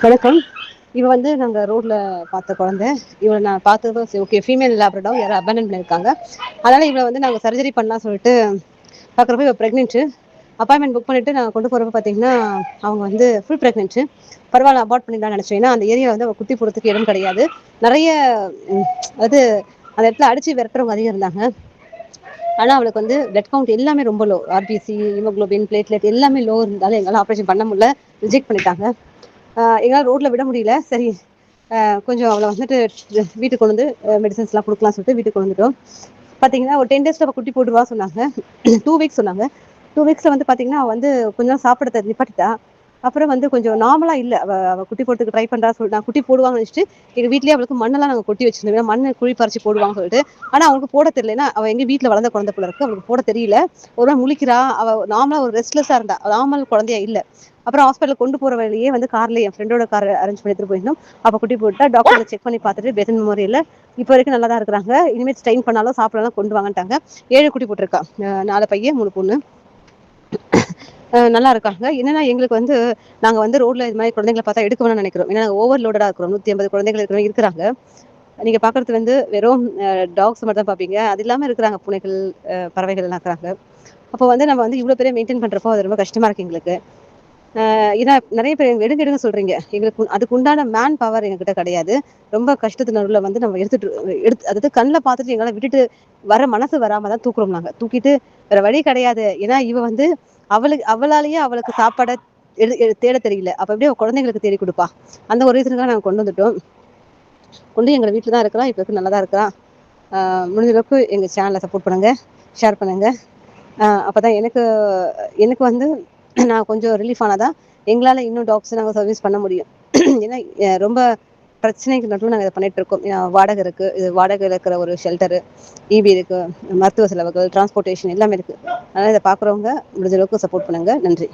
வணக்கம். இவ வந்து நாங்க ரோட்ல பார்த்த குழந்தை. இவளை நான் பார்த்ததும் சரி, ஓகே, ஃபீமேல் லேப்ரடார் யாரும் அபேண்டன் பண்ணியிருக்காங்க. அதனால இவளை வந்து நாங்கள் சர்ஜரி பண்ணலாம் சொல்லிட்டு பார்க்குறப்ப இவள் ப்ரெக்னென்ட்டு. அப்பாயின்மெண்ட் புக் பண்ணிட்டு நாங்கள் கொண்டு போகிறப்ப பார்த்தீங்கன்னா அவங்க வந்து ஃபுல் ப்ரெக்னென்ட்டு. பரவாயில்ல, அபார்ட் பண்ணிடலாம்னு நினச்சோம். ஏன்னா அந்த ஏரியா வந்து அவள் குட்டி போடுறதுக்கு இடம் கிடையாது. நிறைய அது அந்த இடத்துல அடித்து விரட்டுறவங்க அதிகம் இருந்தாங்க. ஆனால் அவளுக்கு வந்து பிளட் கவுண்ட் எல்லாமே ரொம்ப லோ. ஆர்பிசி, ஹீமோக்ளோபின், பிளேட்லெட் எல்லாமே லோ இருந்தாலும் எங்களால் ஆப்ரேஷன் பண்ண முடியல. ரிஜெக்ட் பண்ணிட்டாங்க. எங்களால் ரோட்டில் விட முடியல. சரி, கொஞ்சம் அவளை வந்துட்டு வீட்டுக்கு கொண்டு வந்து மெடிசன்ஸ்லாம் கொடுக்கலாம் சொல்லிட்டு வீட்டுக்கு கொண்டு வந்துட்டோம். பார்த்தீங்கன்னா ஒரு 10 டேஸில் அவள் குட்டி போட்டுருவா சொன்னாங்க. 2 வீக்ஸ் சொன்னாங்க. 2 வீக்ஸில் வந்து பார்த்தீங்கன்னா வந்து கொஞ்சம் சாப்பிட நிப்பாட்டிட்டா. அப்புறம் வந்து கொஞ்சம் நார்மலாக இல்லை. அவள் குட்டி போட்டுக்கு ட்ரை பண்ணுறா சொல்லிட்டு நான் குட்டி போடுவாங்கன்னு நினச்சிட்டு எங்கள் வீட்லேயே அவளுக்கு மண்ணெல்லாம் நாங்கள் கொட்டி வச்சிருந்தோம். மண் குழி பறிச்சு போடுவாங்கன்னு சொல்லிட்டு. ஆனால் அவளுக்கு போட தெரியல. ஏன்னா அவள் எங்கள் வீட்டில் வளர்ந்த குழந்தை போல இருக்கு. அவளுக்கு போட தெரியல. ஒரு நாள் முழிக்கிறா. அவள் நார்மலாக ஒரு ரெஸ்ட்லெஸ்ஸாக இருந்தா. நார்மல் குழந்தையா இல்லை. அப்புறம் ஹாஸ்பிட்டல் கொண்டு போகிற வழியே வந்து கார்லேயே என் ஃப்ரெண்டோட கார் அரேஞ்ச் பண்ணி எடுத்துட்டு போயிருந்தோம். அப்போ குட்டி போட்டா. டாக்டர் செக் பண்ணி பார்த்துட்டு பெசன் மெமோரியல் இப்போ வரைக்கும் நல்லா தான் இருக்கிறாங்க. இனிமேல் ஸ்ட்ரெயின் பண்ணாலும் சாப்பிடலாம் கொண்டு வாங்கட்டாங்க. 7 குட்டி போட்டிருக்கா. 4 பையன் 3 பொண்ணு. நல்லா இருக்காங்க. என்னன்னா எங்களுக்கு வந்து நாங்கள் வந்து ரோட்ல இது மாதிரி குழந்தைங்களை பார்த்தா எடுக்க வேணும்னு நினைக்கிறோம். ஏன்னா ஓவர்லோடடாக இருக்கிறோம். 150 குழந்தைகள் இருக்கிறாங்க. நீங்கள் பார்க்குறது வந்து வெறும் டாக்ஸ் மட்டும் தான் பார்ப்பீங்க. அது இல்லாமல் இருக்கிறாங்க பூனைகள், பறவைகள் எல்லாம் இருக்கிறாங்க. அப்போ வந்து நம்ம வந்து இவ்வளோ பேரை மெயின்டைன் பண்ணுறப்போ அது ரொம்ப கஷ்டமாக இருக்குது எங்களுக்கு. ஏன்னா நிறைய பேர் எடுங்க எடுங்க சொல்கிறீங்க. எங்களுக்கு அதுக்கு உண்டான மேன் பவர் எங்ககிட்ட கிடையாது. ரொம்ப கஷ்டத்து நடுவில் வந்து நம்ம அதாவது கண்ணில் பார்த்துட்டு எங்களால் விட்டுட்டு வர மனசு வராமல் தான் தூக்குறோம். நாங்கள் தூக்கிட்டு வேற வழி கிடையாது. ஏன்னா இவ வந்து அவளாலேயே அவளுக்கு சாப்பாடை தேட தெரியல. அப்போ எப்படியே குழந்தைங்களுக்கு தேடி கொடுப்பா. அந்த ஒரு ரீசனுக்காக நாங்கள் கொண்டு வந்துட்டோம். கொண்டு எங்கள் வீட்டில் தான் இருக்கிறான். இப்போ நல்லா தான் இருக்கிறான். முடிஞ்ச அளவுக்கு எங்கள் சேனலை சப்போர்ட் பண்ணுங்கள், ஷேர் பண்ணுங்கள். அப்போ தான் எனக்கு எனக்கு வந்து நான் கொஞ்சம் ரிலீஃப் ஆனாதான் எங்களால் இன்னும் டாக்ஸ் நாங்கள் சர்வீஸ் பண்ண முடியும். ஏன்னா ரொம்ப பிரச்சனைக்கு நடுவில் நாங்கள் இதை பண்ணிட்டு இருக்கோம். வாடகை இருக்குது. இது வாடகை இருக்கிற ஒரு ஷெல்டரு, இபி இருக்குது, மருத்துவ செலவுகள், டிரான்ஸ்போர்ட்டேஷன் எல்லாமே இருக்குது. அதனால் இதை பார்க்குறவங்க முடிஞ்ச அளவுக்கு சப்போர்ட் பண்ணுங்கள். நன்றி.